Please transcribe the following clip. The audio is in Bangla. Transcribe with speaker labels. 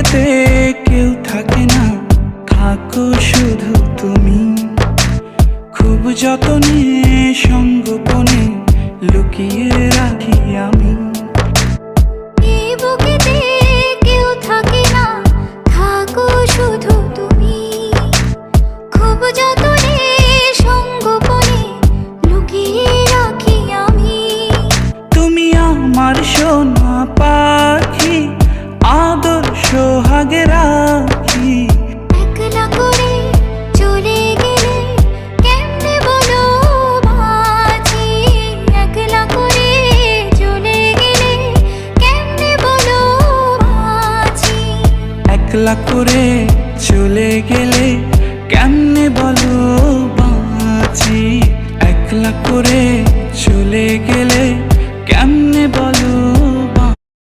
Speaker 1: বুকেতে কেউ থাকে না, থাকো শুধু তুমি। খুব যতনে সঙ্গোপনে লুকিয়ে রাখি আমি।
Speaker 2: এই বুকেতে কেউ থাকে না, থাকো শুধু তুমি। খুব যতনে সঙ্গোপনে লুকিয়ে রাখি আমি।
Speaker 1: তুমি আমার সোনা পাখি, আদর সোহাগে রাখি।
Speaker 2: একলা করে চলে গেলে কেমনে বলো বাঁচি। একলা করে চলে গেলে কেমনে বলো বাঁচি।
Speaker 1: একলা করে চলে গেলে কেমনে বলো বাঁচি। একলা করে চলে গেলে কেমনে বলো